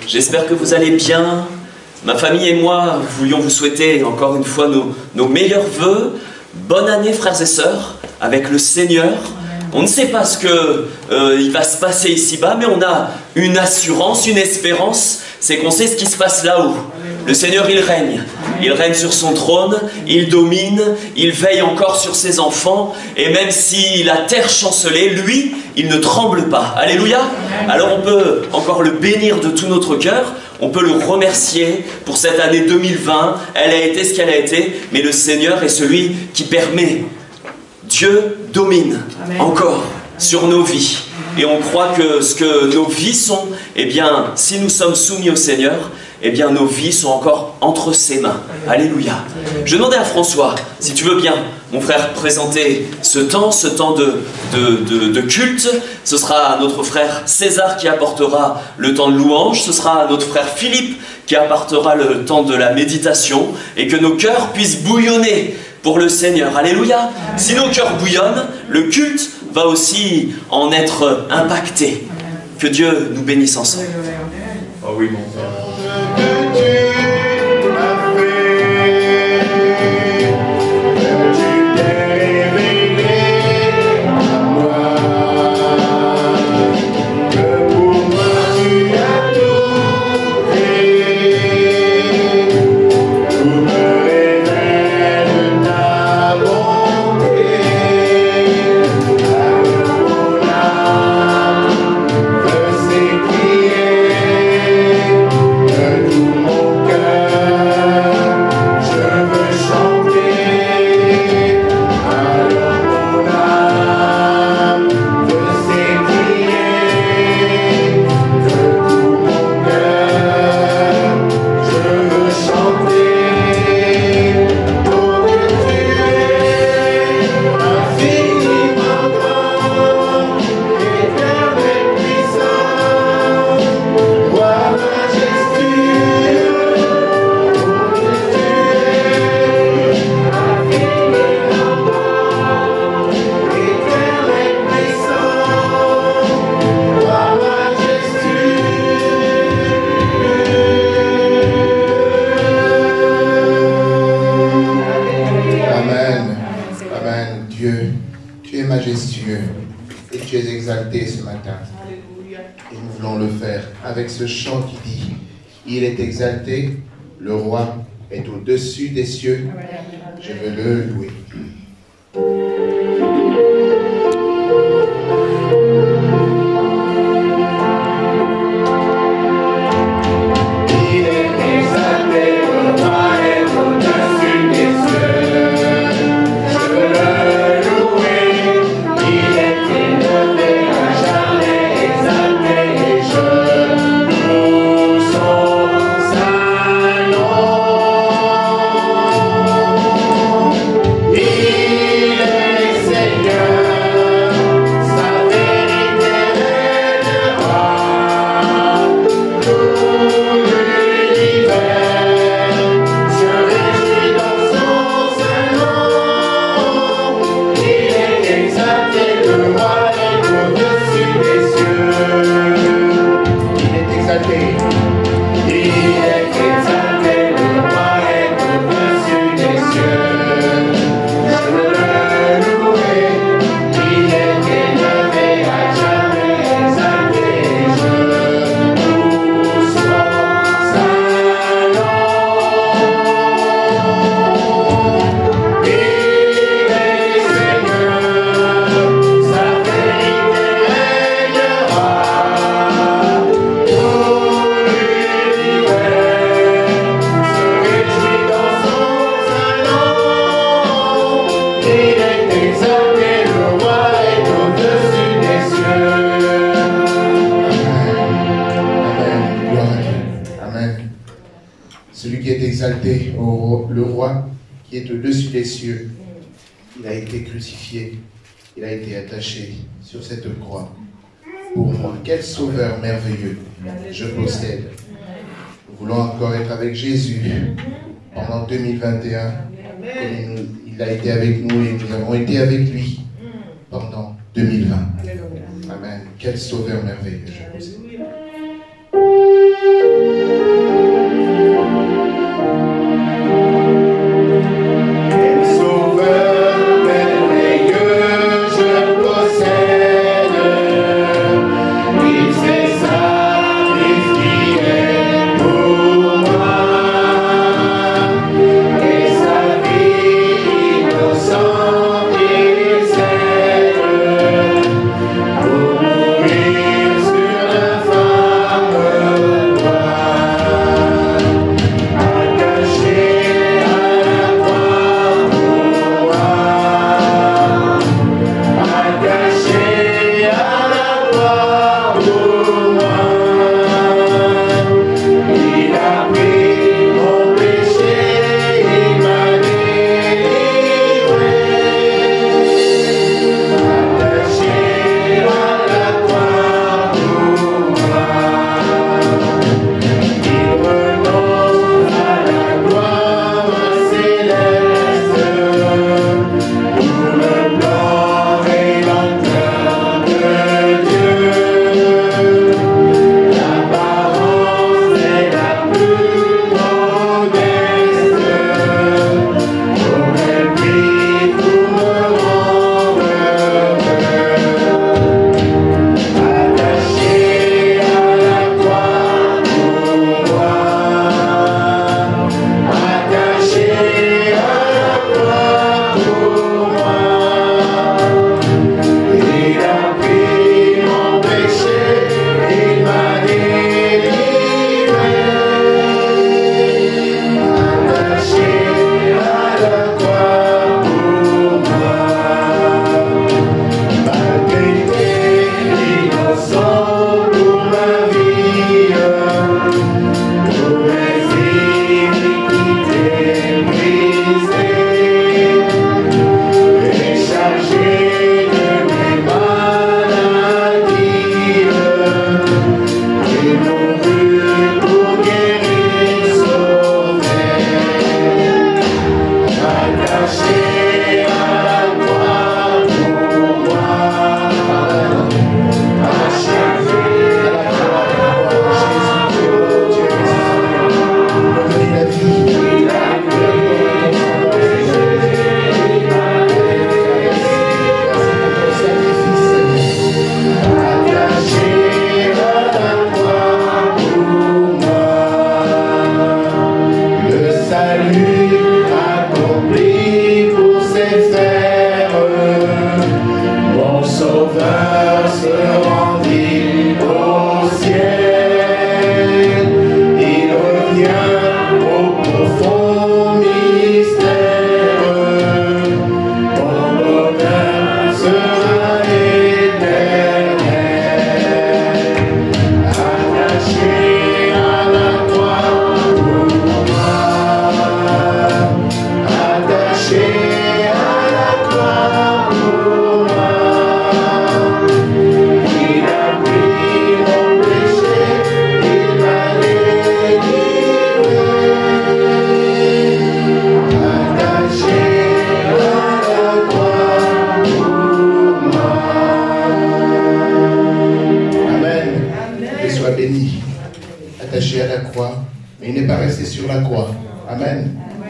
J'espère que vous allez bien. Ma famille et moi voulions vous souhaiter encore une fois nos meilleurs vœux. Bonne année frères et sœurs avec le Seigneur. On ne sait pas ce qu'il va se passer ici-bas, mais on a une assurance, une espérance, c'est qu'on sait ce qui se passe là-haut. Le Seigneur, il règne. Il règne sur son trône, il domine, il veille encore sur ses enfants, et même si la terre chancelait, lui, il ne tremble pas. Alléluia. Alors on peut encore le bénir de tout notre cœur, on peut le remercier pour cette année 2020, elle a été ce qu'elle a été, mais le Seigneur est celui qui permet. Dieu domine encore sur nos vies. Et on croit que ce que nos vies sont, eh bien, si nous sommes soumis au Seigneur, eh bien, nos vies sont encore entre ses mains. Alléluia. Je demandais à François, si tu veux bien, mon frère, présenter ce temps de culte. Ce sera notre frère César qui apportera le temps de louange. Ce sera notre frère Philippe qui apportera le temps de la méditation. Et que nos cœurs puissent bouillonner pour le Seigneur. Alléluia. Si nos cœurs bouillonnent, le culte va aussi en être impacté. Que Dieu nous bénisse ensemble. Oh oui, mon Père. Avec ce chant qui dit « Il est exalté, le roi est au-dessus des cieux, je veux le louer. » Il est exalté, le roi est au-dessus des cieux. exalté le roi qui est au-dessus des cieux. Il a été crucifié, il a été attaché sur cette croix. Pour moi, quel sauveur merveilleux je possède. Nous voulons encore être avec Jésus pendant 2021, comme il a été avec nous et nous avons été avec lui pendant 2020. Amen. Quel sauveur merveilleux je possède.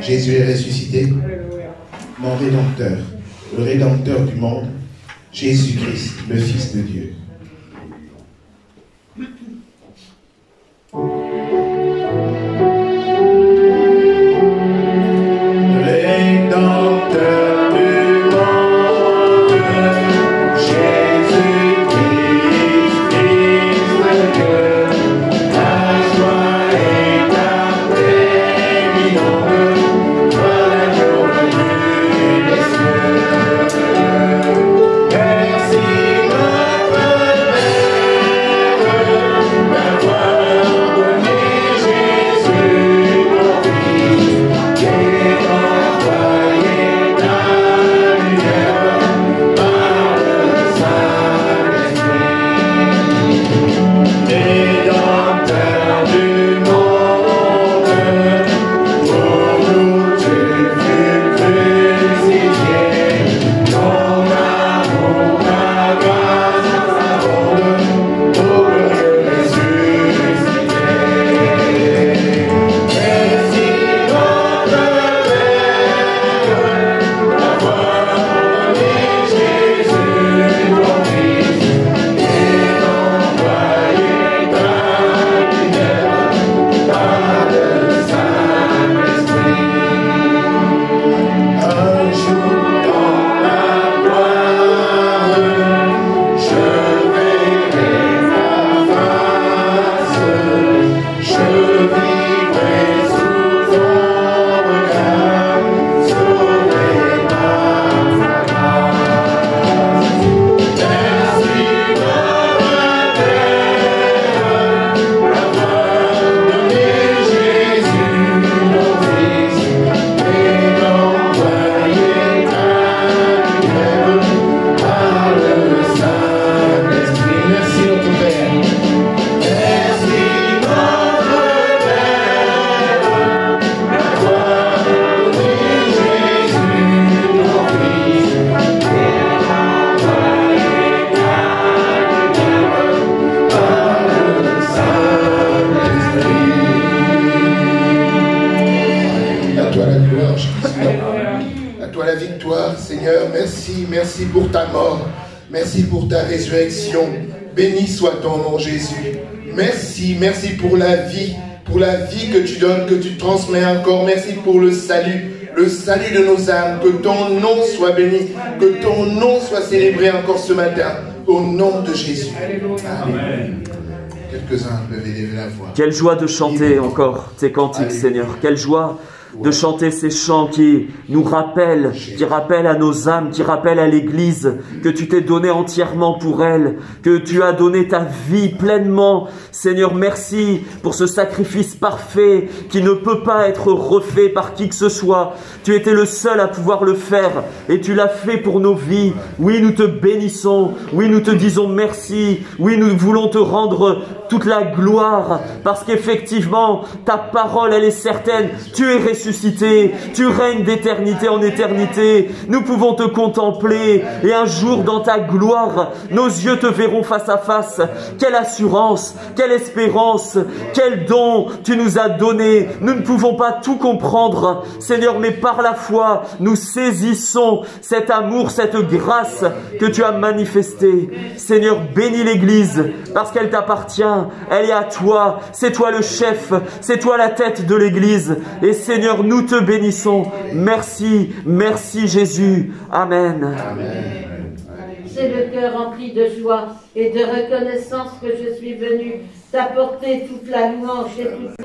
Jésus est ressuscité, mon Rédempteur, le Rédempteur du monde, Jésus-Christ, le Fils de Dieu. Merci, merci, merci pour ta mort. Merci pour ta résurrection. Béni soit ton nom, Jésus. Merci, merci pour la vie que tu donnes, que tu transmets encore. Merci pour le salut de nos âmes. Que ton nom soit béni, que ton nom soit célébré encore ce matin. Au nom de Jésus. Amen. Quelques-uns peuvent élever la voix. Quelle joie de chanter encore tes cantiques, Seigneur. Quelle joie de chanter ces chants qui nous rappellent, qui rappellent à nos âmes, qui rappellent à l'Église que tu t'es donné entièrement pour elle, que tu as donné ta vie pleinement. Seigneur, merci pour ce sacrifice parfait qui ne peut pas être refait par qui que ce soit. Tu étais le seul à pouvoir le faire et tu l'as fait pour nos vies. Oui, nous te bénissons. Oui, nous te disons merci. Oui, nous voulons te rendre toute la gloire parce qu'effectivement, ta parole, elle est certaine. Tu es ressuscité, tu règnes d'éternité en éternité. Nous pouvons te contempler et un jour dans ta gloire, nos yeux te verront face à face. Quelle assurance, quelle espérance, quel don tu nous as donné. Nous ne pouvons pas tout comprendre, Seigneur, mais par la foi, nous saisissons cet amour, cette grâce que tu as manifestée. Seigneur, bénis l'Église parce qu'elle t'appartient. Elle est à toi, c'est toi le chef, c'est toi la tête de l'Église. Et Seigneur, nous te bénissons. Merci, merci Jésus. Amen. C'est le cœur rempli de joie et de reconnaissance que je suis venu t'apporter toute la louange et toute...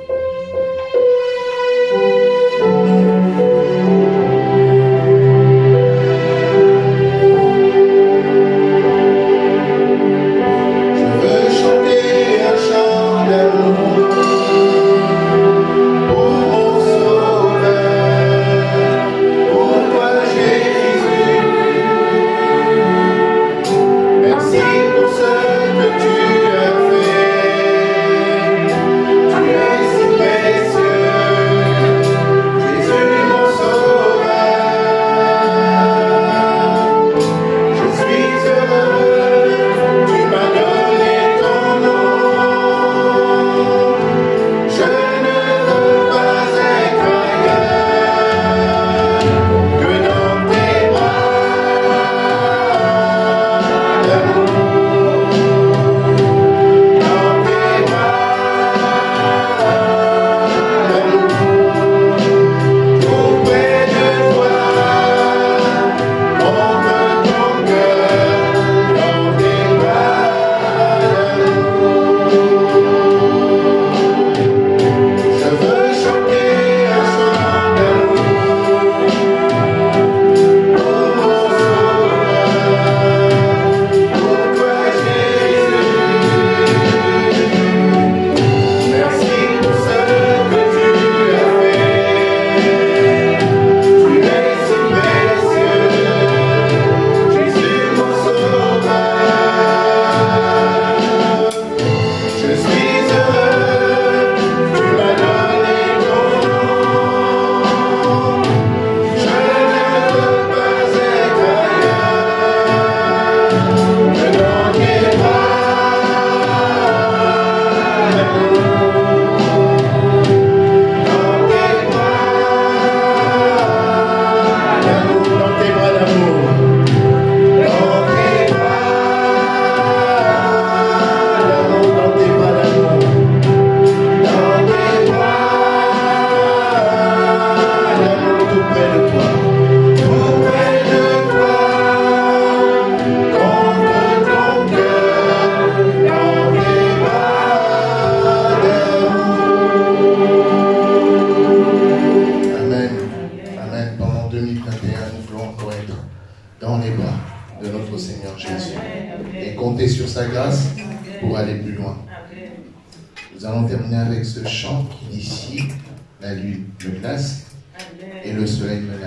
Et le soleil me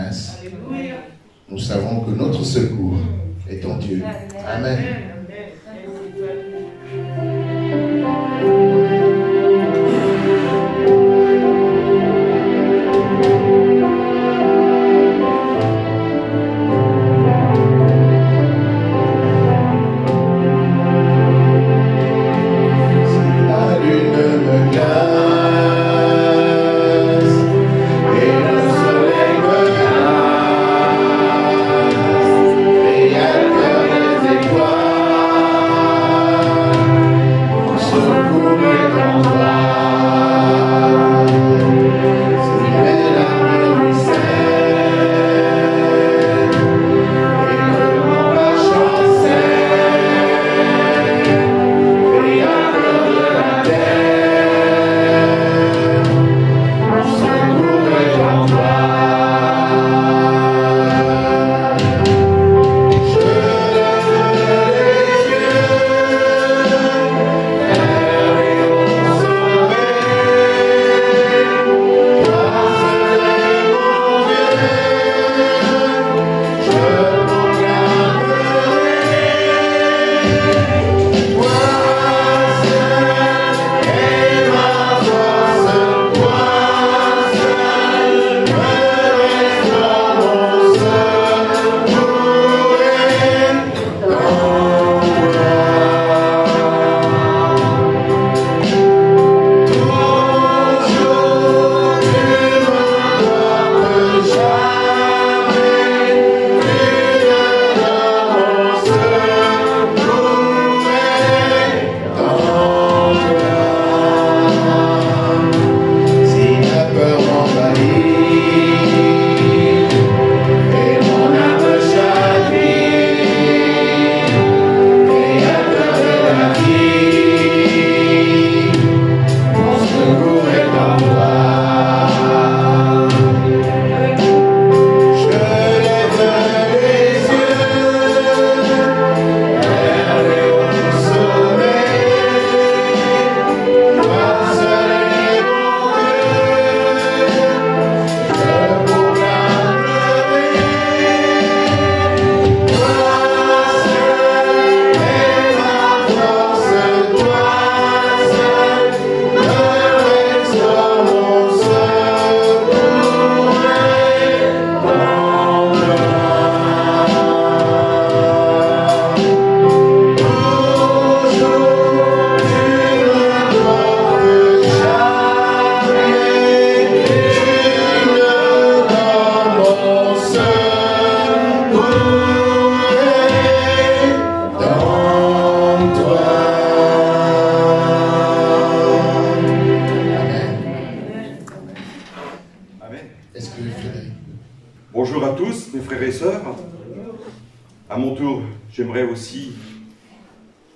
À mon tour, j'aimerais aussi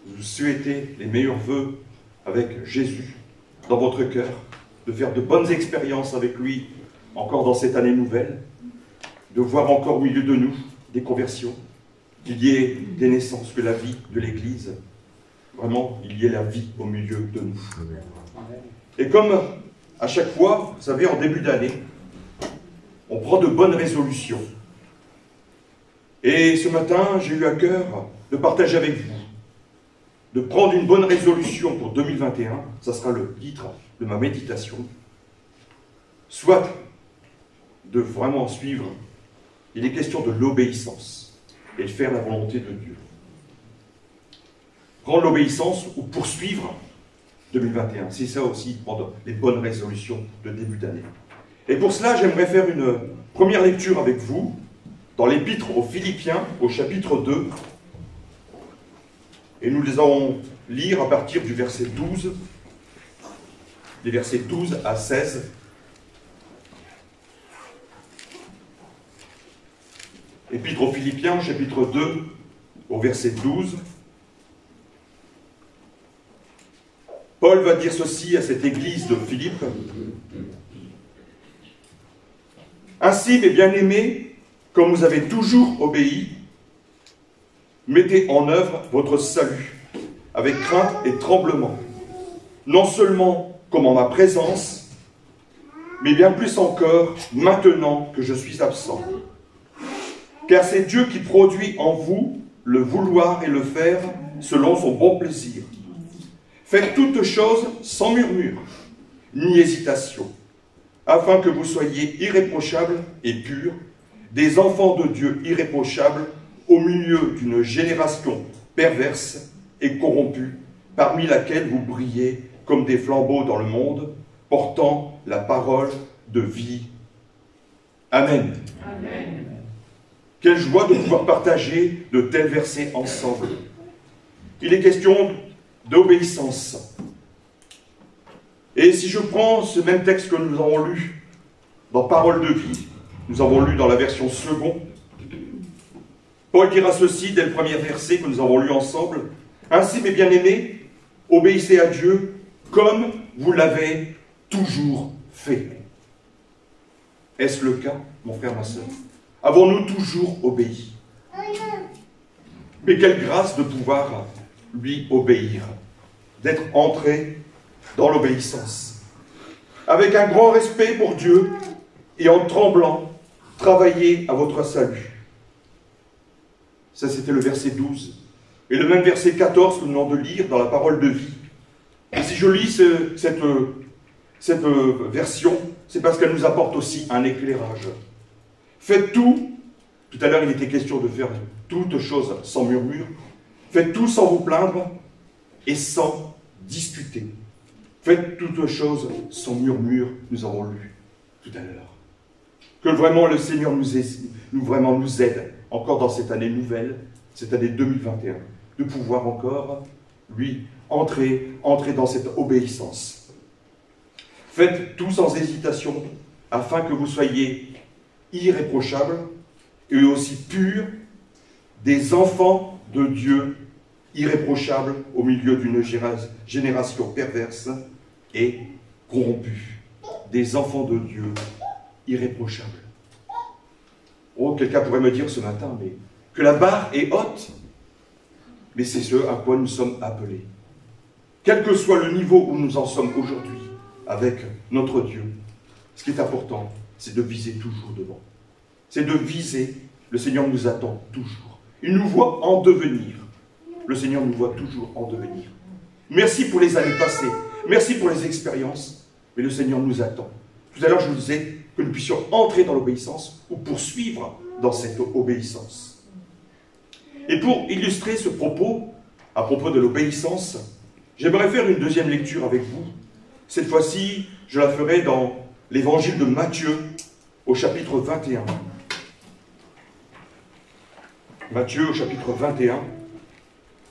vous souhaiter les meilleurs vœux avec Jésus dans votre cœur, de faire de bonnes expériences avec lui encore dans cette année nouvelle, de voir encore au milieu de nous des conversions, qu'il y ait des naissances, que la vie de l'Église, vraiment, il y ait la vie au milieu de nous. Et comme à chaque fois, vous savez, en début d'année, on prend de bonnes résolutions. Et ce matin, j'ai eu à cœur de partager avec vous, de prendre une bonne résolution pour 2021, ça sera le titre de ma méditation, soit de vraiment suivre, il est question de l'obéissance, et de faire la volonté de Dieu. Prendre l'obéissance ou poursuivre 2021, c'est ça aussi, prendre les bonnes résolutions de début d'année. Et pour cela, j'aimerais faire une première lecture avec vous, dans l'Épître aux Philippiens, au chapitre 2, et nous les allons lire à partir du verset 12, des versets 12 à 16. Épître aux Philippiens, chapitre 2, au verset 12. Paul va dire ceci à cette église de Philippe. « Ainsi, mes bien-aimés, comme vous avez toujours obéi, mettez en œuvre votre salut avec crainte et tremblement, non seulement comme en ma présence, mais bien plus encore maintenant que je suis absent. Car c'est Dieu qui produit en vous le vouloir et le faire selon son bon plaisir. Faites toutes choses sans murmure, ni hésitation, afin que vous soyez irréprochables et purs, des enfants de Dieu irréprochables, au milieu d'une génération perverse et corrompue, parmi laquelle vous brillez comme des flambeaux dans le monde, portant la parole de vie. Amen. Amen. Quelle joie de pouvoir partager de tels versets ensemble. Il est question d'obéissance. Et si je prends ce même texte que nous avons lu dans Parole de vie, nous avons lu dans la version seconde, Paul dira ceci dès le premier verset que nous avons lu ensemble. « Ainsi, mes bien-aimés, obéissez à Dieu comme vous l'avez toujours fait. » Est-ce le cas, mon frère, ma sœur? Avons-nous toujours obéi? Mais quelle grâce de pouvoir lui obéir, d'être entré dans l'obéissance. Avec un grand respect pour Dieu et en tremblant, travailler à votre salut. Ça, c'était le verset 12. Et le même verset 14 que nous venons de lire dans la parole de vie. Et si je lis cette version, c'est parce qu'elle nous apporte aussi un éclairage. Faites tout, tout à l'heure il était question de faire toutes choses sans murmure, faites tout sans vous plaindre et sans discuter. Faites toutes choses sans murmure, nous avons lu tout à l'heure. Que vraiment le Seigneur nous aide, encore dans cette année nouvelle, cette année 2021, de pouvoir encore, lui, entrer dans cette obéissance. Faites tout sans hésitation, afin que vous soyez irréprochables et aussi purs, des enfants de Dieu irréprochables au milieu d'une génération perverse et corrompue. Des enfants de Dieu irréprochables. Oh, quelqu'un pourrait me dire ce matin, mais que la barre est haute. Mais c'est ce à quoi nous sommes appelés. Quel que soit le niveau où nous en sommes aujourd'hui avec notre Dieu, ce qui est important, c'est de viser toujours devant. C'est de viser, le Seigneur nous attend toujours. Il nous voit en devenir. Le Seigneur nous voit toujours en devenir. Merci pour les années passées, merci pour les expériences, mais le Seigneur nous attend. Tout à l'heure, je vous disais que nous puissions entrer dans l'obéissance ou poursuivre dans cette obéissance. Et pour illustrer ce propos, à propos de l'obéissance, j'aimerais faire une deuxième lecture avec vous. Cette fois-ci, je la ferai dans l'évangile de Matthieu, au chapitre 21. Matthieu, au chapitre 21.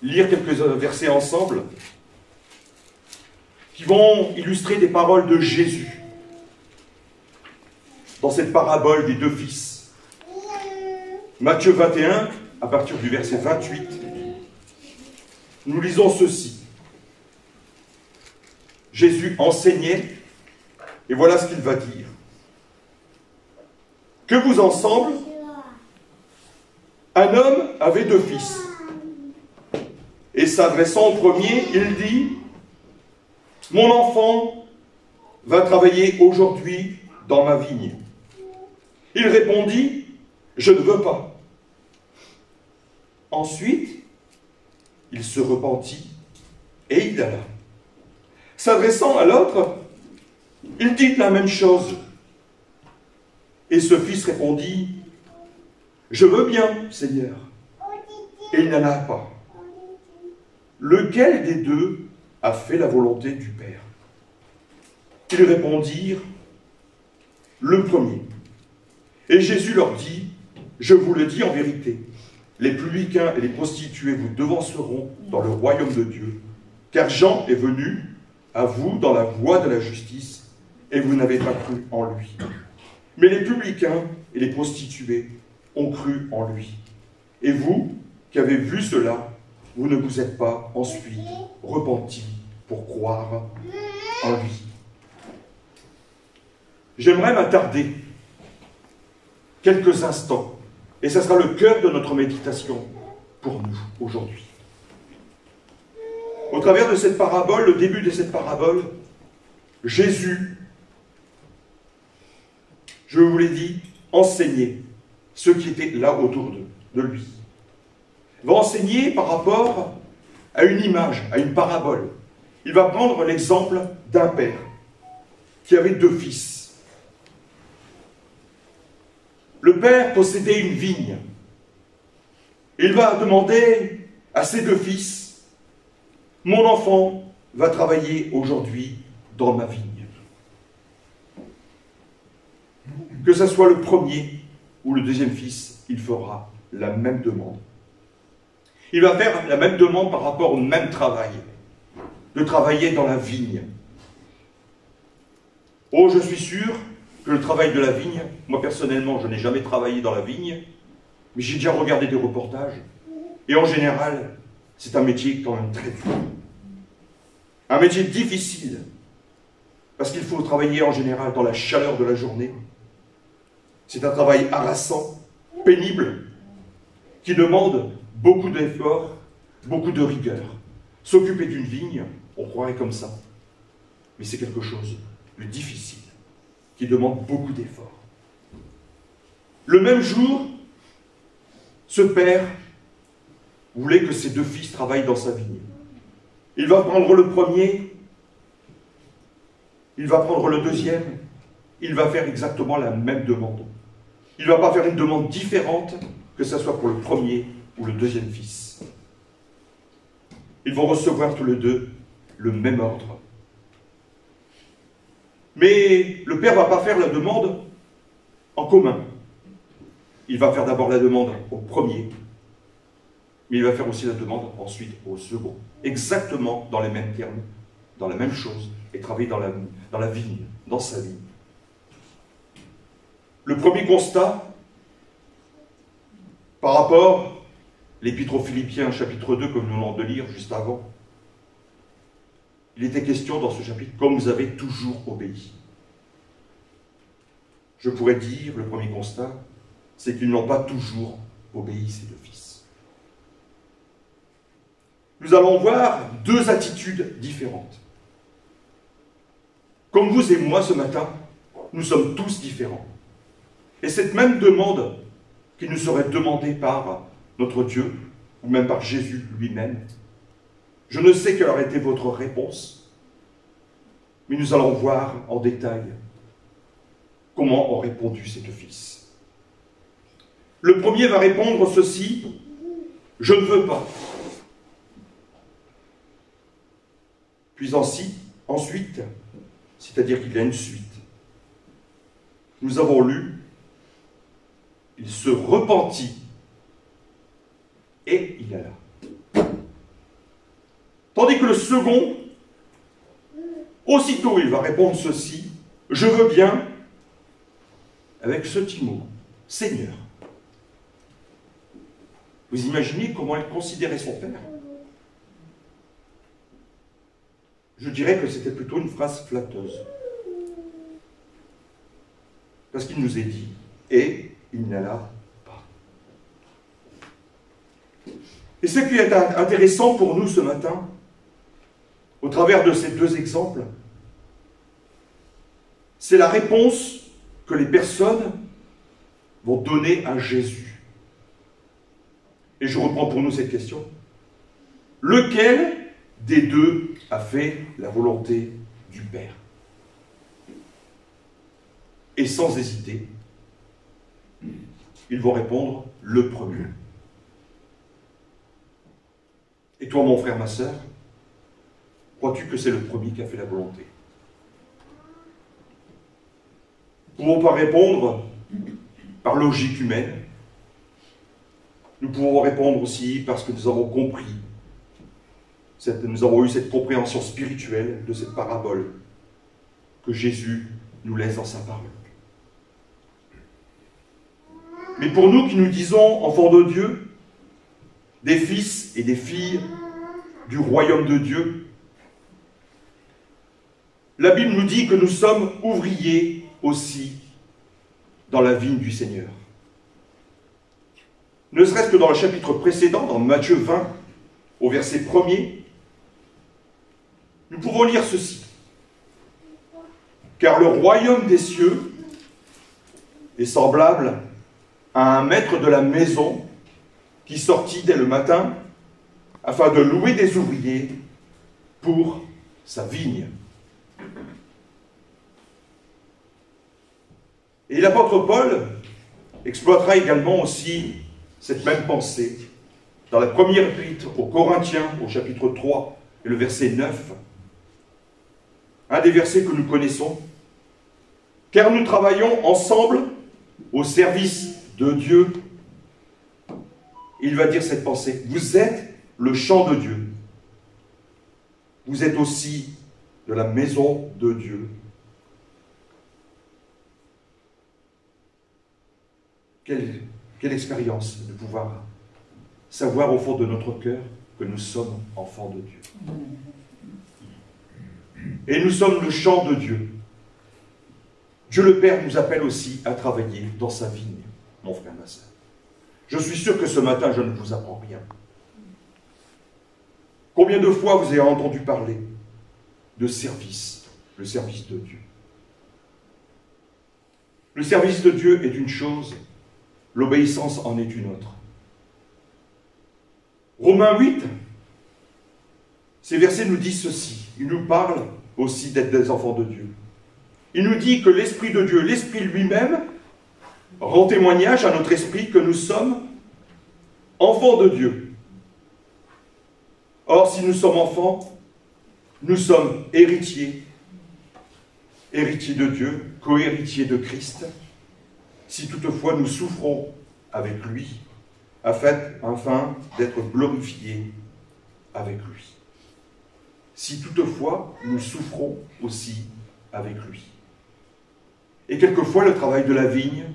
Lire quelques versets ensemble qui vont illustrer des paroles de Jésus dans cette parabole des deux fils. Matthieu 21, à partir du verset 28, nous lisons ceci. Jésus enseignait, et voilà ce qu'il va dire. Que vous ensemble, un homme avait 2 fils. Et s'adressant au premier, il dit, « Mon enfant va travailler aujourd'hui dans ma vigne. » Il répondit, « Je ne veux pas. » Ensuite, il se repentit et il alla. S'adressant à l'autre, il dit la même chose. Et ce fils répondit, « Je veux bien, Seigneur. » Et il n'alla pas. Lequel des deux a fait la volonté du Père? Ils répondirent, « Le premier. » Et Jésus leur dit, « Je vous le dis en vérité, les publicains et les prostituées vous devanceront dans le royaume de Dieu, car Jean est venu à vous dans la voie de la justice, et vous n'avez pas cru en lui. Mais les publicains et les prostituées ont cru en lui. Et vous, qui avez vu cela, vous ne vous êtes pas ensuite repentis pour croire en lui. » J'aimerais m'attarder quelques instants, et ce sera le cœur de notre méditation pour nous aujourd'hui. Au travers de cette parabole, le début de cette parabole, Jésus, je vous l'ai dit, enseignait ceux qui étaient là autour de lui. Il va enseigner par rapport à une image, à une parabole. Il va prendre l'exemple d'un père qui avait 2 fils. Le père possédait une vigne. Il va demander à ses 2 fils, « Mon enfant va travailler aujourd'hui dans ma vigne. » Que ce soit le premier ou le deuxième fils, il fera la même demande. Il va faire la même demande par rapport au même travail, de travailler dans la vigne. Oh, je suis sûr que le travail de la vigne, moi personnellement, je n'ai jamais travaillé dans la vigne, mais j'ai déjà regardé des reportages, et en général, c'est un métier quand même très dur. Un métier difficile, parce qu'il faut travailler en général dans la chaleur de la journée. C'est un travail harassant, pénible, qui demande beaucoup d'efforts, beaucoup de rigueur. S'occuper d'une vigne, on croirait comme ça, mais c'est quelque chose de difficile, qui demande beaucoup d'efforts. Le même jour, ce père voulait que ses 2 fils travaillent dans sa vigne. Il va prendre le premier, il va prendre le deuxième, il va faire exactement la même demande. Il ne va pas faire une demande différente, que ce soit pour le premier ou le deuxième fils. Ils vont recevoir tous les 2 le même ordre. Mais le père ne va pas faire la demande en commun. Il va faire d'abord la demande au premier, mais il va faire aussi la demande ensuite au second. Exactement dans les mêmes termes, dans la même chose, et travailler dans la vigne, dans sa vigne. Le premier constat, par rapport à l'Épître aux Philippiens, chapitre 2, comme nous venons de lire juste avant, il était question dans ce chapitre, comme vous avez toujours obéi. Je pourrais dire, le premier constat, c'est qu'ils n'ont pas toujours obéi, ces 2 fils. Nous allons voir 2 attitudes différentes. Comme vous et moi ce matin, nous sommes tous différents. Et cette même demande qui nous serait demandée par notre Dieu, ou même par Jésus lui-même, je ne sais quelle aurait été votre réponse, mais nous allons voir en détail comment ont répondu ces 2 fils. Le premier va répondre ceci, « Je ne veux pas ». Puis ensuite, c'est-à-dire qu'il y a une suite, nous avons lu, il se repentit et il alla. Tandis que le second, aussitôt il va répondre ceci, « Je veux bien », avec ce petit mot, « Seigneur ». Vous imaginez comment elle considérait son père? Je dirais que c'était plutôt une phrase flatteuse. Parce qu'il nous est dit, et il n'alla pas. Et ce qui est intéressant pour nous ce matin, au travers de ces deux exemples, c'est la réponse que les personnes vont donner à Jésus. Et je reprends pour nous cette question. Lequel des deux a fait la volonté du Père? Et sans hésiter, ils vont répondre le premier. Et toi, mon frère, ma sœur, crois-tu que c'est le premier qui a fait la volonté? Nous ne pouvons pas répondre par logique humaine. Nous pouvons répondre aussi parce que nous avons compris, nous avons eu cette compréhension spirituelle de cette parabole que Jésus nous laisse dans sa parole. Mais pour nous qui nous disons enfants de Dieu, des fils et des filles du royaume de Dieu, la Bible nous dit que nous sommes ouvriers aussi dans la vigne du Seigneur. Ne serait-ce que dans le chapitre précédent, dans Matthieu 20, au verset 1er, nous pouvons lire ceci. Car le royaume des cieux est semblable à un maître de la maison qui sortit dès le matin afin de louer des ouvriers pour sa vigne. Et l'apôtre Paul exploitera également aussi cette même pensée dans la première épître aux Corinthiens, au chapitre 3 et le verset 9, un des versets que nous connaissons. Car nous travaillons ensemble au service de Dieu. Il va dire cette pensée. Vous êtes le champ de Dieu. Vous êtes aussi de la maison de Dieu. Quelle expérience de pouvoir savoir au fond de notre cœur que nous sommes enfants de Dieu. Et nous sommes le champ de Dieu. Dieu le Père nous appelle aussi à travailler dans sa vigne, mon frère, ma sœur. Je suis sûr que ce matin, je ne vous apprends rien. Combien de fois vous avez entendu parler de service, le service de Dieu? Le service de Dieu est une chose, l'obéissance en est une autre. Romains 8, ces versets nous disent ceci. Il nous parle aussi d'être des enfants de Dieu. Il nous dit que l'Esprit de Dieu, l'Esprit lui-même, rend témoignage à notre esprit que nous sommes enfants de Dieu. Or, si nous sommes enfants, nous sommes héritiers, héritiers de Dieu, co-héritiers de Christ, si toutefois nous souffrons avec lui, afin d'être glorifiés avec lui. Si toutefois nous souffrons aussi avec lui. Et quelquefois le travail de la vigne,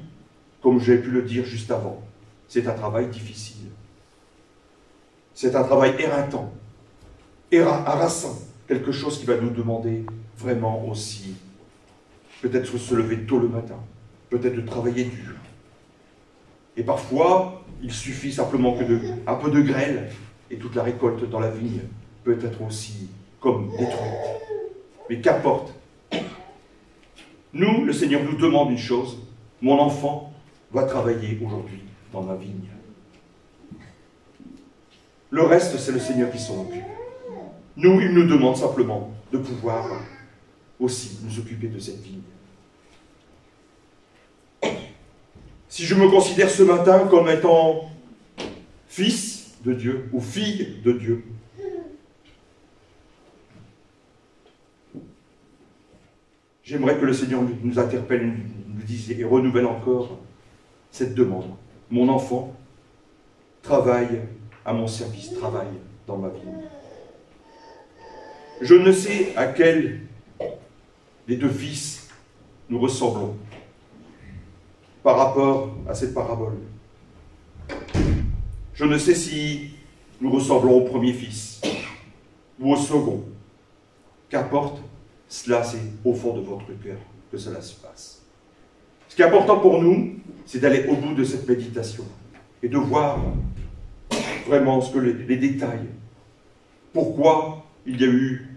comme j'ai pu le dire juste avant, c'est un travail difficile. C'est un travail éreintant, harassant, quelque chose qui va nous demander vraiment aussi peut-être se lever tôt le matin, peut-être de travailler dur. Et parfois, il suffit simplement que un peu de grêle et toute la récolte dans la vigne peut être aussi comme détruite. Mais qu'importe. Nous, le Seigneur nous demande une chose. Mon enfant va travailler aujourd'hui dans ma vigne. Le reste, c'est le Seigneur qui s'en occupe. Nous, il nous demande simplement de pouvoir aussi nous occuper de cette vigne. Si je me considère ce matin comme étant fils de Dieu ou fille de Dieu, j'aimerais que le Seigneur nous interpelle, nous dise et renouvelle encore cette demande. Mon enfant, travaille à mon service, travaille dans ma vie. Je ne sais à quel des deux fils nous ressemblons par rapport à cette parabole. Je ne sais si nous ressemblons au premier fils ou au second. Qu'importe, cela c'est au fond de votre cœur que cela se passe. Ce qui est important pour nous, c'est d'aller au bout de cette méditation et de voir vraiment ce que les détails. Pourquoi il y a eu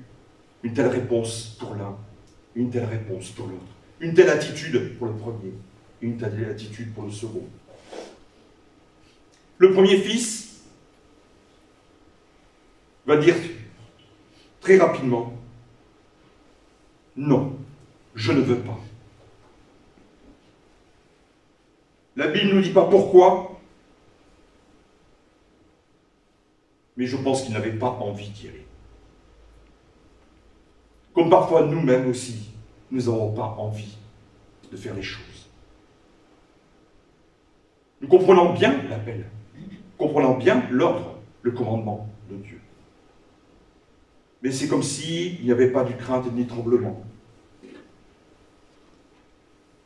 une telle réponse pour l'un, une telle réponse pour l'autre, une telle attitude pour le premier, une telle attitude pour le second. Le premier fils va dire très rapidement, non, je ne veux pas. La Bible ne nous dit pas pourquoi, mais je pense qu'il n'avait pas envie d'y aller. Comme parfois nous-mêmes aussi, nous n'avons pas envie de faire les choses. Nous comprenons bien l'appel, comprenons bien l'ordre, le commandement de Dieu. Mais c'est comme s'il n'y avait pas de crainte ni tremblement.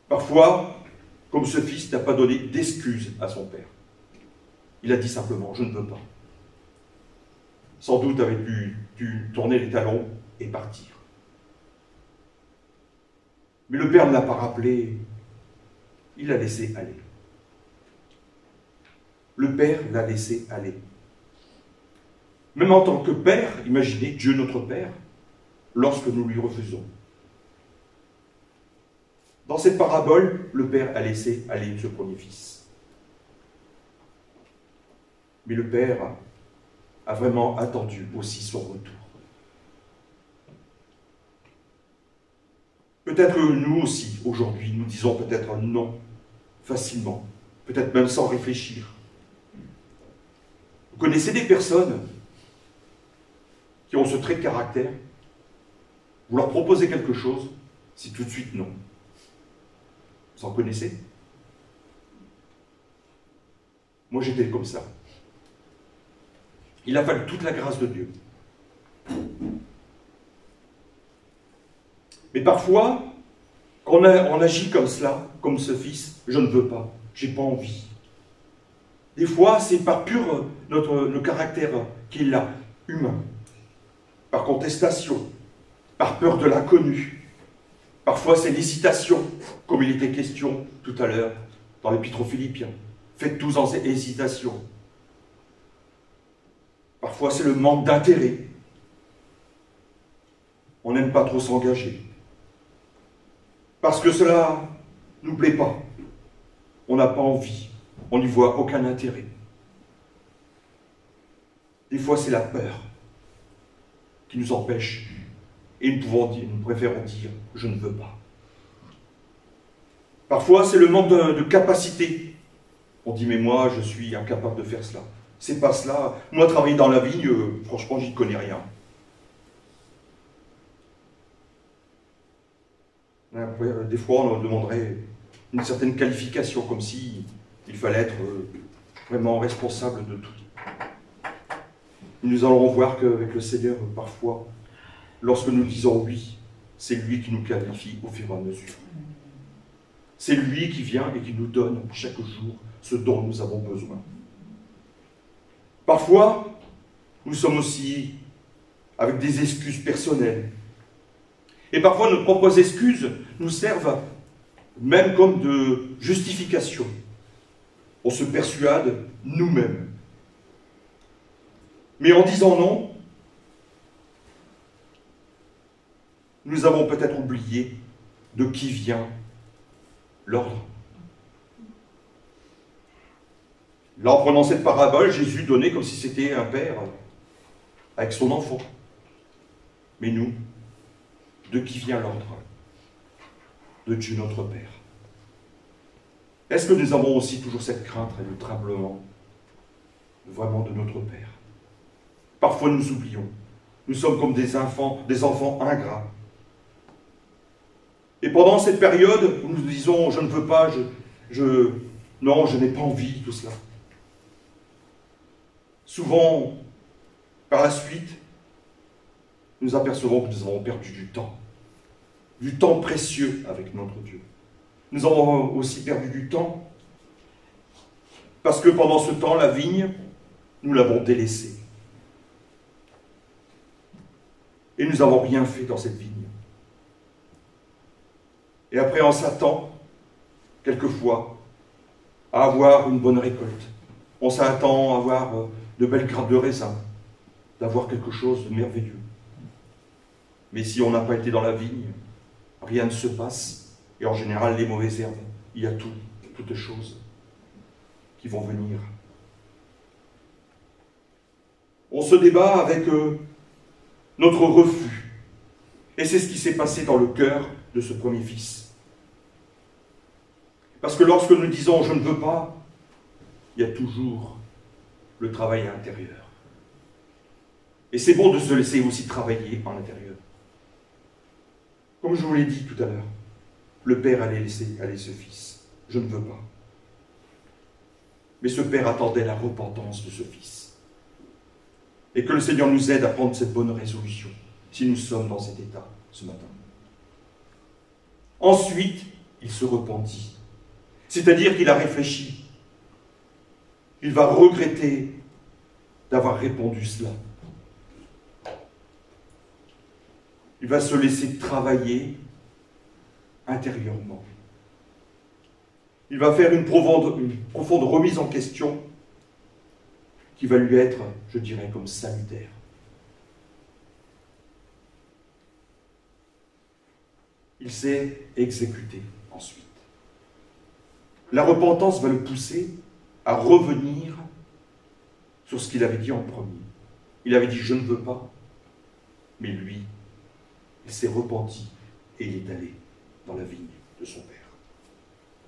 Parfois, comme ce fils n'a pas donné d'excuses à son père. Il a dit simplement, je ne veux pas. Sans doute avait dû tourner les talons et partir. Mais le père ne l'a pas rappelé, il l'a laissé aller. Le père l'a laissé aller. Même en tant que père, imaginez Dieu notre Père, lorsque nous lui refusons. Dans cette parabole, le père a laissé aller ce premier fils. Mais le père a vraiment attendu aussi son retour. Peut-être que nous aussi, aujourd'hui, nous disons peut-être non, facilement, peut-être même sans réfléchir. Vous connaissez des personnes qui ont ce trait de caractère, vous leur proposez quelque chose, c'est tout de suite non. Vous en connaissez? Moi j'étais comme ça. Il a fallu toute la grâce de Dieu. Mais parfois, quand on agit comme cela, comme ce fils, je ne veux pas, j'ai pas envie. Des fois, c'est par pur le caractère qui est là, humain, par contestation, par peur de l'inconnu. Parfois, c'est l'hésitation, comme il était question tout à l'heure dans l'Épître aux Philippiens. Faites tout en hésitation. Parfois, c'est le manque d'intérêt. On n'aime pas trop s'engager. Parce que cela ne nous plaît pas. On n'a pas envie. On n'y voit aucun intérêt. Des fois, c'est la peur qui nous empêche. Et nous préférons dire « je ne veux pas ». Parfois, c'est le manque de capacité. On dit « mais moi, je suis incapable de faire cela ». C'est pas cela. Moi, travailler dans la vigne, franchement, j'y connais rien. Des fois, on demanderait une certaine qualification, comme si il fallait être vraiment responsable de tout. Nous allons voir qu'avec le Seigneur, parfois, lorsque nous disons oui, c'est lui qui nous qualifie au fur et à mesure. C'est lui qui vient et qui nous donne chaque jour ce dont nous avons besoin. Parfois, nous sommes aussi avec des excuses personnelles. Et parfois, nos propres excuses nous servent même comme de justification. On se persuade nous-mêmes. Mais en disant non, nous avons peut-être oublié de qui vient l'ordre. Là, en prenant cette parabole, Jésus donnait comme si c'était un père avec son enfant. Mais nous, de qui vient l'ordre? De Dieu notre Père. Est-ce que nous avons aussi toujours cette crainte et le tremblement vraiment de notre Père? Parfois nous oublions. Nous sommes comme des enfants ingrats. Et pendant cette période où nous disons « je ne veux pas, non, je n'ai pas envie », tout cela. Souvent, par la suite, nous apercevons que nous avons perdu du temps précieux avec notre Dieu. Nous avons aussi perdu du temps parce que pendant ce temps, la vigne nous l'avons délaissé. Et nous n'avons rien fait dans cette vigne. Et après, on s'attend, quelquefois, à avoir une bonne récolte. On s'attend à avoir de belles grappes de raisin, d'avoir quelque chose de merveilleux. Mais si on n'a pas été dans la vigne, rien ne se passe. Et en général, les mauvaises herbes, il y a toutes choses qui vont venir. On se débat avec notre refus. Et c'est ce qui s'est passé dans le cœur de ce premier fils. Parce que lorsque nous disons « je ne veux pas », il y a toujours le travail à l'intérieur. Et c'est bon de se laisser aussi travailler en l'intérieur. Comme je vous l'ai dit tout à l'heure, le père allait laisser aller ce fils. Je ne veux pas. Mais ce père attendait la repentance de ce fils. Et que le Seigneur nous aide à prendre cette bonne résolution, si nous sommes dans cet état ce matin. Ensuite, il se repentit. C'est-à-dire qu'il a réfléchi. Il va regretter d'avoir répondu cela. Il va se laisser travailler intérieurement. Il va faire une profonde remise en question qui va lui être, je dirais, comme salutaire. Il s'est exécuté ensuite. La repentance va le pousser à revenir sur ce qu'il avait dit en premier. Il avait dit « je ne veux pas », mais lui, il s'est repenti et il est allé dans la vigne de son père.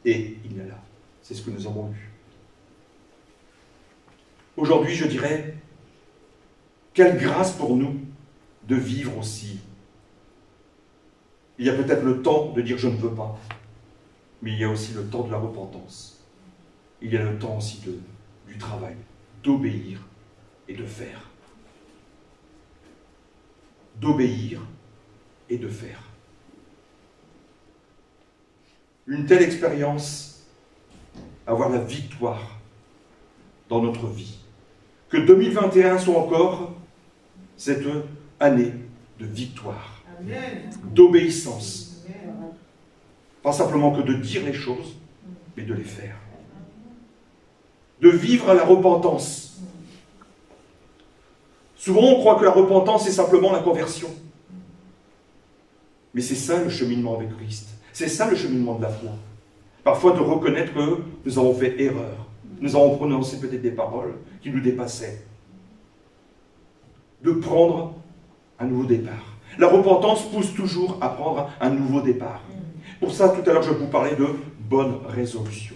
Et il est là. C'est ce que nous avons lu. Aujourd'hui, je dirais, quelle grâce pour nous de vivre aussi. Il y a peut-être le temps de dire « je ne veux pas », mais il y a aussi le temps de la repentance. Il y a le temps aussi du travail, d'obéir et de faire. D'obéir et de faire. Une telle expérience, avoir la victoire dans notre vie. Que 2021 soit encore cette année de victoire, d'obéissance. Pas simplement que de dire les choses, mais de les faire. De vivre à la repentance. Souvent, on croit que la repentance, c'est simplement la conversion. Mais c'est ça le cheminement avec Christ. C'est ça le cheminement de la foi. Parfois, de reconnaître que nous avons fait erreur. Nous avons prononcé peut-être des paroles qui nous dépassaient. De prendre un nouveau départ. La repentance pousse toujours à prendre un nouveau départ. Pour ça, tout à l'heure, je vous parlais de bonne résolution.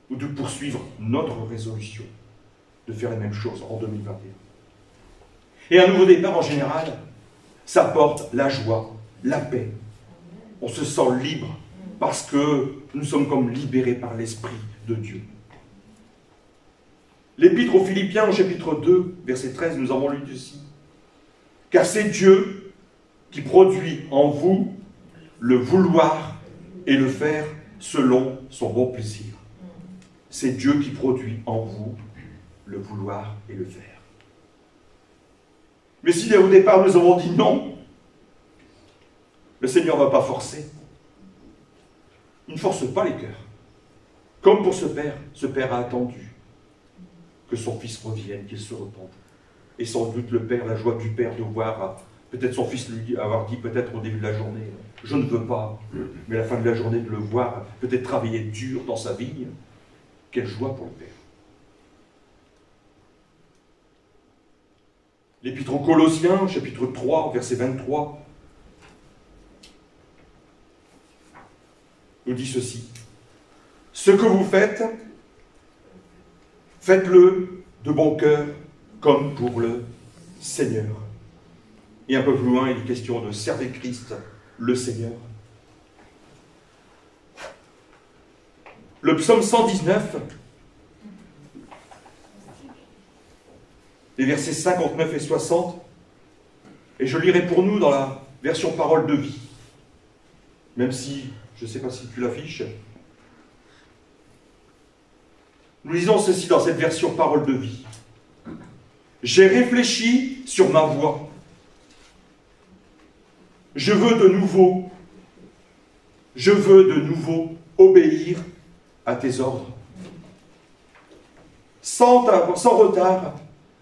Ou de poursuivre notre résolution. De faire la même chose en 2021. Et un nouveau départ, en général, ça apporte la joie, la paix. On se sent libre parce que nous sommes comme libérés par l'Esprit de Dieu. L'Épître aux Philippiens, au chapitre 2, verset 13, nous avons lu ceci. « Car c'est Dieu qui produit en vous le vouloir et le faire selon son bon plaisir. » C'est Dieu qui produit en vous le vouloir et le faire. Mais si au départ nous avons dit non, le Seigneur ne va pas forcer. Il ne force pas les cœurs. Comme pour ce père a attendu que son fils revienne, qu'il se repente. Et sans doute le père, la joie du père de voir, peut-être son fils lui avoir dit peut-être au début de la journée, je ne veux pas, mais à la fin de la journée de le voir, peut-être travailler dur dans sa vigne, quelle joie pour le père. L'Épître aux Colossiens, chapitre 3, verset 23, nous dit ceci. « Ce que vous faites, faites-le de bon cœur, comme pour le Seigneur. » Et un peu plus loin, il est question de servir Christ, le Seigneur. Le psaume 119, les versets 59 et 60, et je lirai pour nous dans la version parole de vie, même si, je ne sais pas si tu l'affiches, Nous lisons ceci dans cette version Parole de vie. J'ai réfléchi sur ma voie. Je veux de nouveau obéir à tes ordres. Sans retard,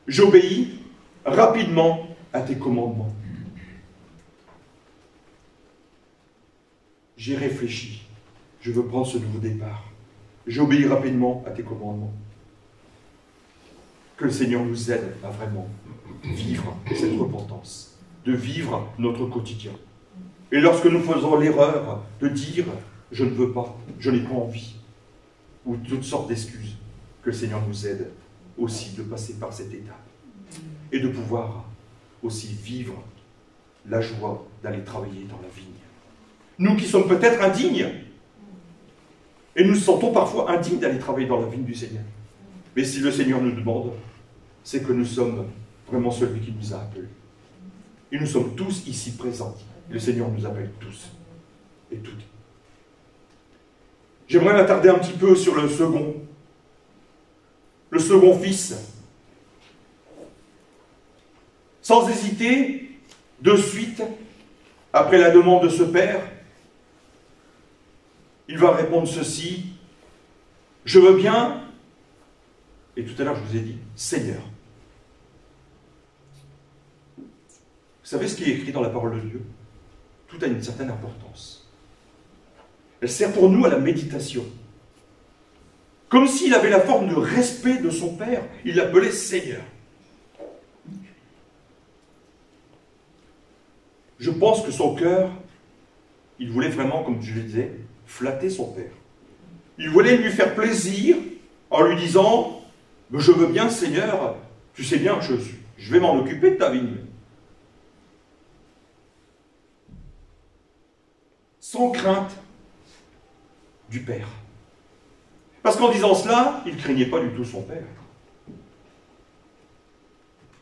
j'obéis rapidement à tes commandements. J'ai réfléchi. Je veux prendre ce nouveau départ. J'obéis rapidement à tes commandements. Que le Seigneur nous aide à vraiment vivre cette repentance, de vivre notre quotidien. Et lorsque nous faisons l'erreur de dire « je ne veux pas, je n'ai pas envie », ou toutes sortes d'excuses, que le Seigneur nous aide aussi de passer par cette étape et de pouvoir aussi vivre la joie d'aller travailler dans la vigne. Nous qui sommes peut-être indignes, et nous nous sentons parfois indignes d'aller travailler dans la vigne du Seigneur. Mais si le Seigneur nous demande, c'est que nous sommes vraiment celui qui nous a appelés. Et nous sommes tous ici présents. Le Seigneur nous appelle tous et toutes. J'aimerais m'attarder un petit peu sur le second fils. Sans hésiter, de suite, après la demande de ce père, il va répondre ceci: je veux bien, et tout à l'heure je vous ai dit, Seigneur. Vous savez ce qui est écrit dans la parole de Dieu? Tout a une certaine importance. Elle sert pour nous à la méditation. Comme s'il avait la forme de respect de son Père, il l'appelait Seigneur. Je pense que son cœur, il voulait vraiment, comme je le disais, flatter son Père. Il voulait lui faire plaisir en lui disant « Je veux bien, Seigneur, tu sais bien, je vais m'en occuper de ta vigne. » Sans crainte du Père. Parce qu'en disant cela, il ne craignait pas du tout son Père.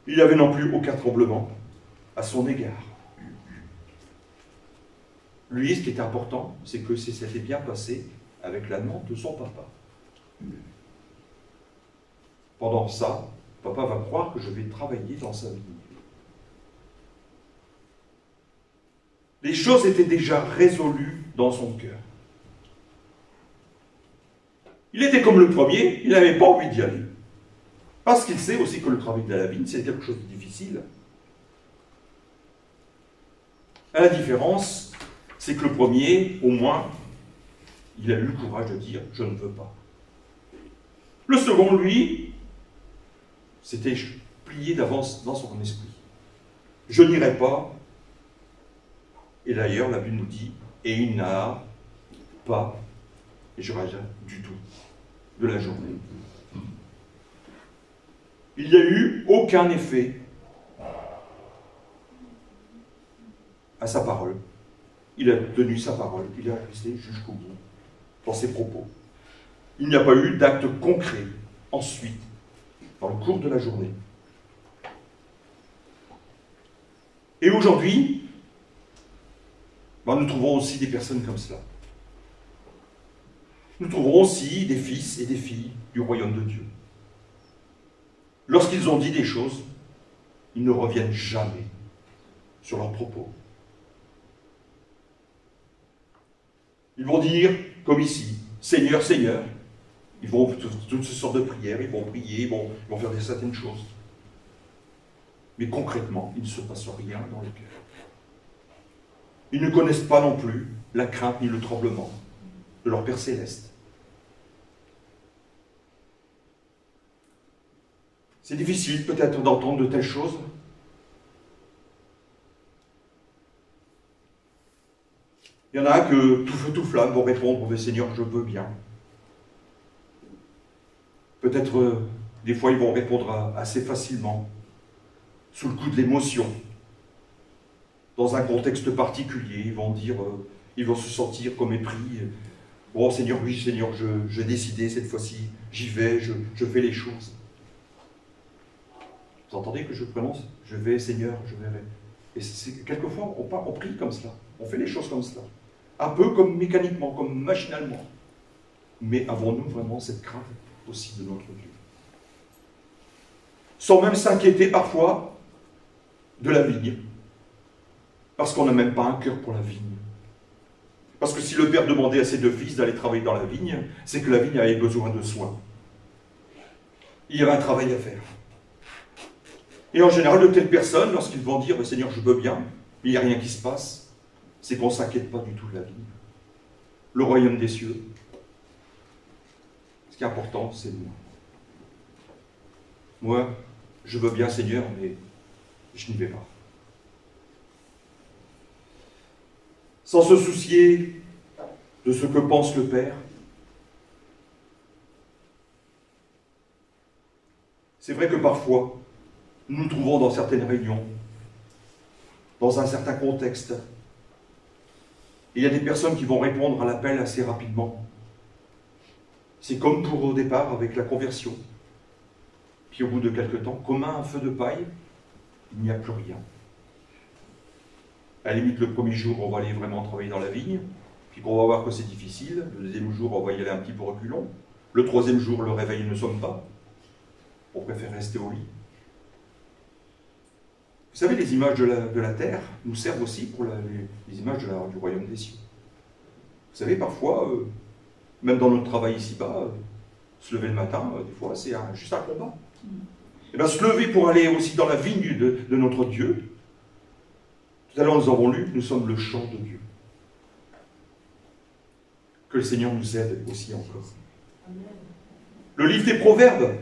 Il n'avait non plus aucun tremblement à son égard. Lui, ce qui était important, c'est que ça s'était bien passé avec la demande de son papa. Pendant ça, papa va croire que je vais travailler dans sa vie. Les choses étaient déjà résolues dans son cœur. Il était comme le premier, il n'avait pas envie d'y aller. Parce qu'il sait aussi que le travail de la vigne, c'est quelque chose de difficile. La différence, c'est que le premier, au moins, il a eu le courage de dire « je ne veux pas ». Le second, lui, c'était plié d'avance dans son esprit. « Je n'irai pas ». Et d'ailleurs, la Bible nous dit « et il n'a pas », et je rajoute du tout, de la journée. Il n'y a eu aucun effet à sa parole. Il a tenu sa parole, il est resté jusqu'au bout dans ses propos. Il n'y a pas eu d'acte concret ensuite, dans le cours de la journée. Et aujourd'hui, nous trouvons aussi des personnes comme cela. Nous trouverons aussi des fils et des filles du royaume de Dieu. Lorsqu'ils ont dit des choses, ils ne reviennent jamais sur leurs propos. Ils vont dire, comme ici, Seigneur, Seigneur. Ils vont faire toutes sortes de prières, ils vont prier, ils vont faire certaines choses. Mais concrètement, il ne se passe rien dans le cœur. Ils ne connaissent pas non plus la crainte ni le tremblement de leur Père Céleste. C'est difficile peut-être d'entendre de telles choses. Il y en a que tout feu, tout flamme vont répondre, mais Seigneur, je veux bien. Peut-être, des fois, ils vont répondre assez facilement, sous le coup de l'émotion. Dans un contexte particulier, ils vont dire, ils vont se sentir comme épris. Oh Seigneur, oui Seigneur, j'ai décidé cette fois-ci, j'y vais, je fais les choses. Vous entendez que je prononce? Je vais Seigneur, je vais. Et quelquefois, on prie comme cela, on fait les choses comme cela. Un peu comme mécaniquement, comme machinalement. Mais avons-nous vraiment cette crainte aussi de notre Dieu. Sans même s'inquiéter parfois de la vigne. Parce qu'on n'a même pas un cœur pour la vigne. Parce que si le père demandait à ses 2 fils d'aller travailler dans la vigne, c'est que la vigne avait besoin de soins. Il y avait un travail à faire. Et en général, de telles personnes, lorsqu'ils vont dire « Seigneur, je veux bien », mais il n'y a rien qui se passe, c'est qu'on ne s'inquiète pas du tout de la vigne. Le royaume des cieux, ce qui est important, c'est moi. Moi, je veux bien, Seigneur, mais je n'y vais pas. Sans se soucier de ce que pense le Père. C'est vrai que parfois, nous nous trouvons dans certaines réunions, dans un certain contexte. Et il y a des personnes qui vont répondre à l'appel assez rapidement. C'est comme pour au départ avec la conversion. Puis au bout de quelque temps, comme un feu de paille, il n'y a plus rien. À la limite, le premier jour, on va aller vraiment travailler dans la vigne, puis on va voir que c'est difficile. Le deuxième jour, on va y aller un petit peu reculons. Le troisième jour, le réveil ne sonne pas. On préfère rester au lit. Vous savez, les images de la terre nous servent aussi pour les images du royaume des cieux. Vous savez, parfois, même dans notre travail ici-bas, se lever le matin, des fois, c'est juste un combat. Et bien, se lever pour aller aussi dans la vigne de notre Dieu. Tout à l'heure, nous avons lu que nous sommes le champ de Dieu. Que le Seigneur nous aide aussi encore. Le livre des Proverbes,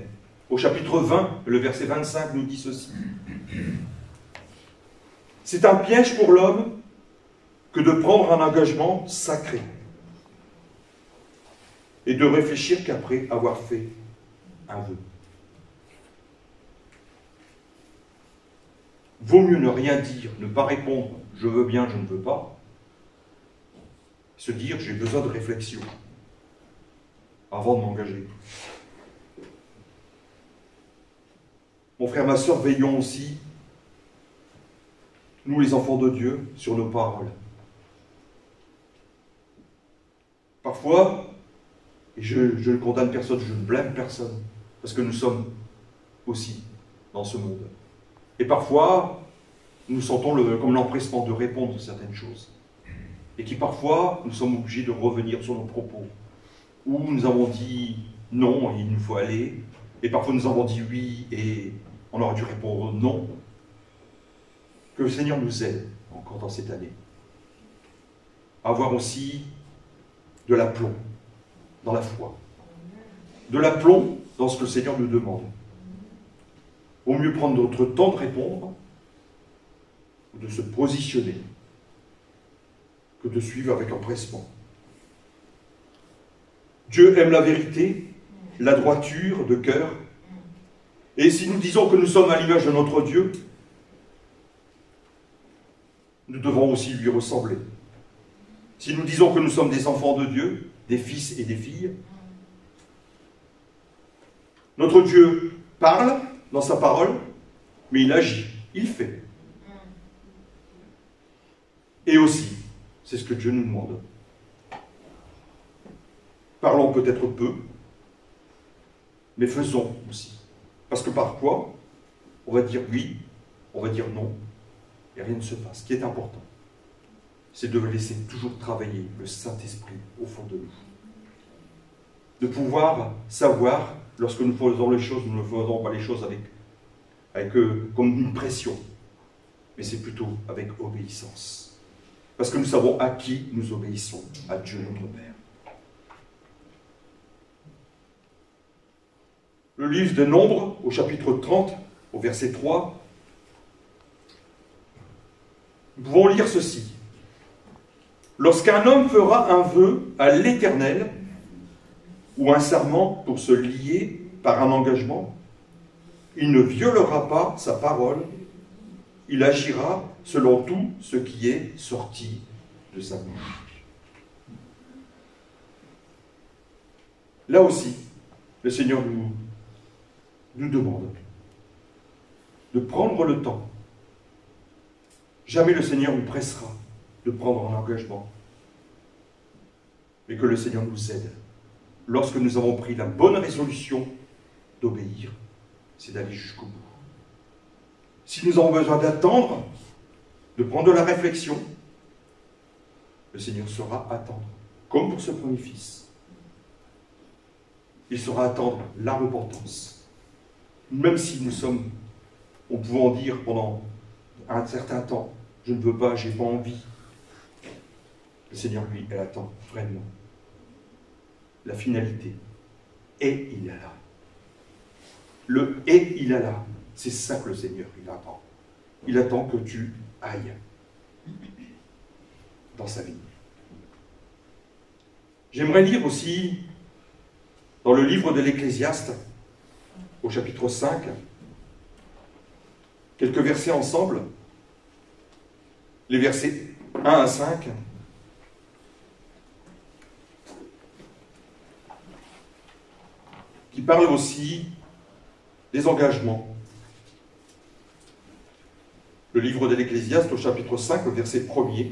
au chapitre 20, le verset 25, nous dit ceci. C'est un piège pour l'homme que de prendre un engagement sacré et de réfléchir qu'après avoir fait un vœu. Vaut mieux ne rien dire, ne pas répondre « je veux bien, je ne veux pas », se dire « j'ai besoin de réflexion » avant de m'engager. Mon frère, ma soeur, veillons aussi, nous les enfants de Dieu, sur nos paroles. Parfois, et je ne condamne personne, je ne blâme personne, parce que nous sommes aussi dans ce monde. Et parfois, nous sentons comme l'empressement de répondre à certaines choses. Et qui parfois, nous sommes obligés de revenir sur nos propos. Où nous avons dit non, il nous faut aller. Et parfois, nous avons dit oui, et on aurait dû répondre non. Que le Seigneur nous aide, encore dans cette année, à avoir aussi de l'aplomb dans la foi. De l'aplomb dans ce que le Seigneur nous demande. Au mieux prendre notre temps de répondre, ou de se positionner, que de suivre avec empressement. Dieu aime la vérité, la droiture de cœur, et si nous disons que nous sommes à l'image de notre Dieu, nous devons aussi lui ressembler. Si nous disons que nous sommes des enfants de Dieu, des fils et des filles, notre Dieu parle dans sa parole, mais il agit, il fait. Et aussi, c'est ce que Dieu nous demande. Parlons peut-être peu, mais faisons aussi. Parce que parfois, on va dire oui, on va dire non, et rien ne se passe. Ce qui est important, c'est de laisser toujours travailler le Saint-Esprit au fond de nous. De pouvoir savoir, lorsque nous faisons les choses, nous ne faisons pas les choses avec comme une pression, mais c'est plutôt avec obéissance. Parce que nous savons à qui nous obéissons, à Dieu notre Père. Le livre des Nombres, au chapitre 30, au verset 3, nous pouvons lire ceci. Lorsqu'un homme fera un vœu à l'Éternel, ou un serment pour se lier par un engagement, il ne violera pas sa parole, il agira selon tout ce qui est sorti de sa bouche. Là aussi, le Seigneur nous demande de prendre le temps. Jamais le Seigneur nous pressera de prendre un engagement, mais que le Seigneur nous aide lorsque nous avons pris la bonne résolution d'obéir, c'est d'aller jusqu'au bout. Si nous avons besoin d'attendre, de prendre de la réflexion, le Seigneur saura attendre, comme pour ce premier fils. Il saura attendre la repentance. Même si on pouvait en dire pendant un certain temps, je ne veux pas, je n'ai pas envie. Le Seigneur, lui, elle attend vraiment la finalité. Et il est là. Le « et il est là », c'est ça que le Seigneur, il attend. Il attend que tu ailles dans sa vie. J'aimerais lire aussi, dans le livre de l'Ecclésiaste, au chapitre 5, quelques versets ensemble, les versets 1 à 5, qui parlent aussi des engagements. Le livre de l'Ecclésiaste, au chapitre 5, le verset 1er,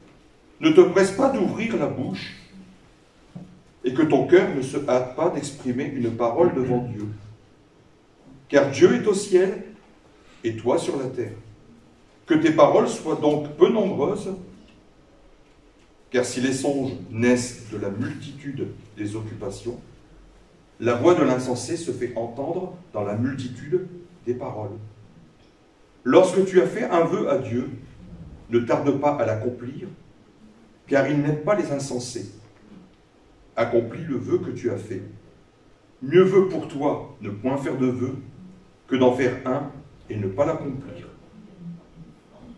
« Ne te presse pas d'ouvrir la bouche, et que ton cœur ne se hâte pas d'exprimer une parole devant Dieu. Car Dieu est au ciel, et toi sur la terre. Que tes paroles soient donc peu nombreuses, car si les songes naissent de la multitude des occupations, la voix de l'insensé se fait entendre dans la multitude des paroles. Lorsque tu as fait un vœu à Dieu, ne tarde pas à l'accomplir, car il n'aime pas les insensés. Accomplis le vœu que tu as fait. Mieux vaut pour toi ne point faire de vœu que d'en faire un et ne pas l'accomplir.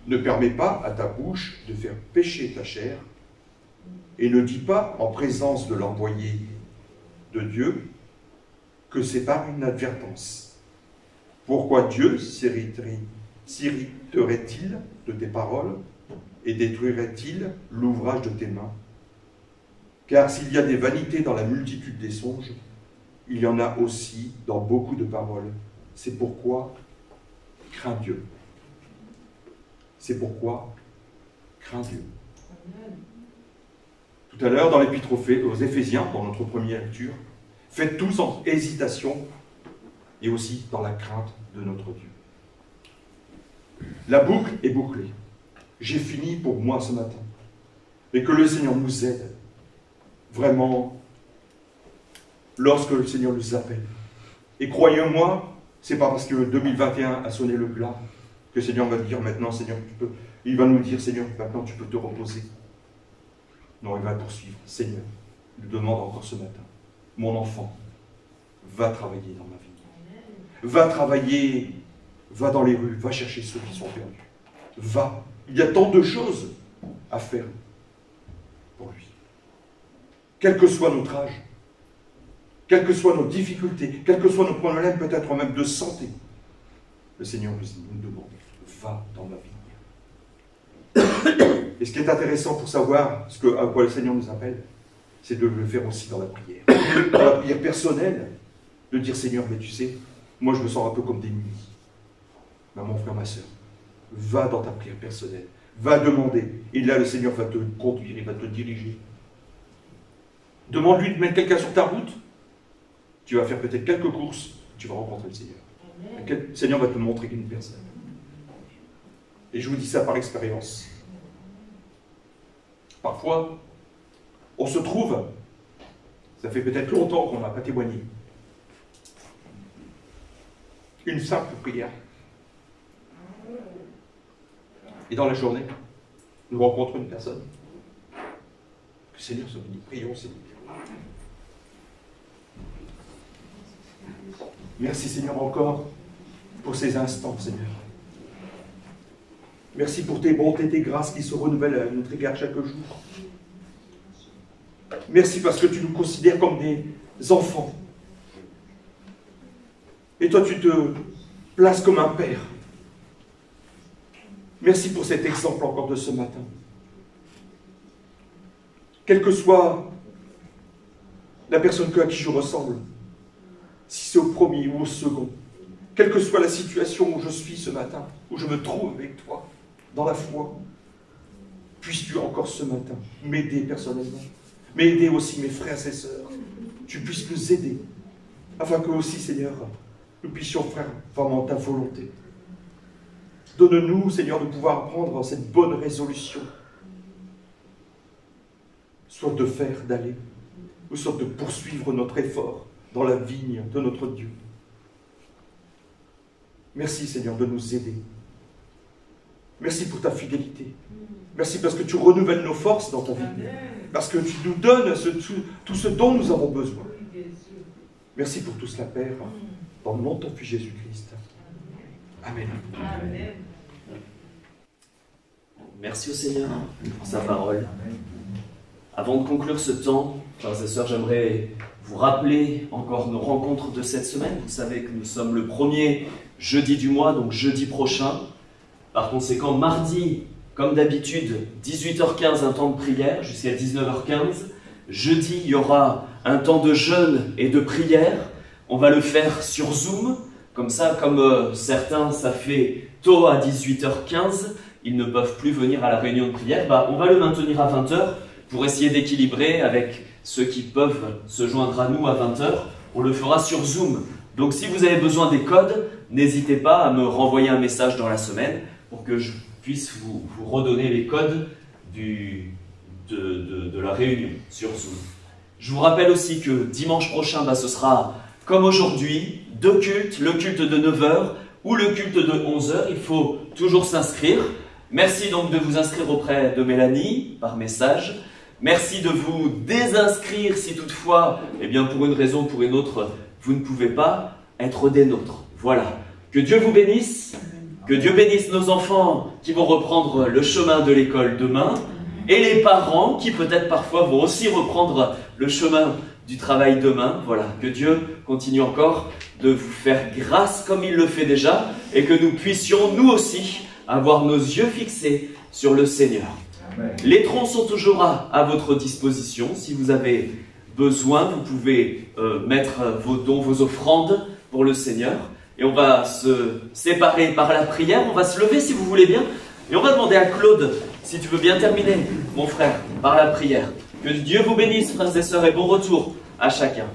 Ne permets pas à ta bouche de faire pécher ta chair, et ne dis pas en présence de l'envoyé de Dieu que c'est par une advertence. Pourquoi Dieu s'irriterait-il de tes paroles et détruirait-il l'ouvrage de tes mains? Car s'il y a des vanités dans la multitude des songes, il y en a aussi dans beaucoup de paroles. C'est pourquoi crains Dieu. C'est pourquoi crains Dieu. Tout à l'heure, dans l'épître aux Éphésiens, dans notre première lecture, faites tout sans hésitation et aussi dans la crainte de notre Dieu. La boucle est bouclée. J'ai fini pour moi ce matin. Et que le Seigneur nous aide vraiment lorsque le Seigneur nous appelle. Et croyez-moi, c'est pas parce que 2021 a sonné le glas que le Seigneur va dire maintenant, Seigneur, il va nous dire, Seigneur, maintenant tu peux te reposer. Non, il va poursuivre. Seigneur, il nous demande encore ce matin, mon enfant, va travailler dans ma vie. Va travailler, va dans les rues, va chercher ceux qui sont perdus. Va. Il y a tant de choses à faire pour lui. Quel que soit notre âge, quelles que soient nos difficultés, quels que soient nos problèmes, peut-être même de santé, le Seigneur nous demande, va dans ma vie. Et ce qui est intéressant pour savoir à quoi le Seigneur nous appelle, c'est de le faire aussi dans la prière. Dans la prière personnelle, de dire, Seigneur, mais tu sais, moi je me sens un peu comme démuni. Mon frère, ma soeur, va dans ta prière personnelle, va demander. Et là, le Seigneur va te conduire, il va te diriger. Demande-lui de mettre quelqu'un sur ta route. Tu vas faire peut-être quelques courses, tu vas rencontrer le Seigneur. Le Seigneur va te montrer une personne. Et je vous dis ça par expérience. Parfois, on se trouve, ça fait peut-être longtemps qu'on n'a pas témoigné. Une simple prière. Et dans la journée, nous rencontrons une personne. Que le Seigneur soit béni. Prions, Seigneur. Merci, Seigneur, encore pour ces instants, Seigneur. Merci pour tes bontés, tes grâces qui se renouvellent à notre égard chaque jour. Merci parce que tu nous considères comme des enfants. Et toi, tu te places comme un père. Merci pour cet exemple encore de ce matin. Quelle que soit la personne à qui je ressemble, si c'est au premier ou au second, quelle que soit la situation où je suis ce matin, où je me trouve avec toi, dans la foi, puisses-tu encore ce matin m'aider personnellement, m'aider aussi mes frères et sœurs, tu puisses nous aider, afin que aussi, Seigneur, nous puissions faire vraiment ta volonté. Donne-nous, Seigneur, de pouvoir prendre cette bonne résolution, soit de faire, d'aller, ou soit de poursuivre notre effort dans la vigne de notre Dieu. Merci, Seigneur, de nous aider. Merci pour ta fidélité. Merci parce que tu renouvelles nos forces dans ta vie. Parce que tu nous donnes tout ce dont nous avons besoin. Merci pour tout cela, Père, dans le nom de ton Fils Jésus-Christ. Amen. Amen. Merci au Seigneur pour sa parole. Avant de conclure ce temps, frères et sœurs, j'aimerais vous rappeler encore nos rencontres de cette semaine. Vous savez que nous sommes le premier jeudi du mois, donc jeudi prochain. Par conséquent, mardi, comme d'habitude, 18h15, un temps de prière jusqu'à 19h15. Jeudi, il y aura un temps de jeûne et de prière. On va le faire sur Zoom. Comme ça, comme certains, ça fait tôt à 18h15, ils ne peuvent plus venir à la réunion de prière. On va le maintenir à 20h pour essayer d'équilibrer avec ceux qui peuvent se joindre à nous à 20h. On le fera sur Zoom. Donc si vous avez besoin des codes, n'hésitez pas à me renvoyer un message dans la semaine pour que je puisse vous redonner les codes de la réunion sur Zoom. Je vous rappelle aussi que dimanche prochain, ce sera comme aujourd'hui, 2 cultes, le culte de 9h ou le culte de 11h. Il faut toujours s'inscrire. Merci donc de vous inscrire auprès de Mélanie par message. Merci de vous désinscrire si toutefois, pour une raison ou pour une autre, vous ne pouvez pas être des nôtres. Voilà. Que Dieu vous bénisse. Que Dieu bénisse nos enfants qui vont reprendre le chemin de l'école demain et les parents qui peut-être parfois vont aussi reprendre le chemin du travail demain. Voilà, que Dieu continue encore de vous faire grâce comme il le fait déjà et que nous puissions nous aussi avoir nos yeux fixés sur le Seigneur. Amen. Les troncs sont toujours à votre disposition. Si vous avez besoin, vous pouvez mettre vos dons, vos offrandes pour le Seigneur. Et on va se séparer par la prière. On va se lever si vous voulez bien. Et on va demander à Claude, si tu veux bien terminer, mon frère, par la prière. Que Dieu vous bénisse, frères et sœurs, et bon retour à chacun.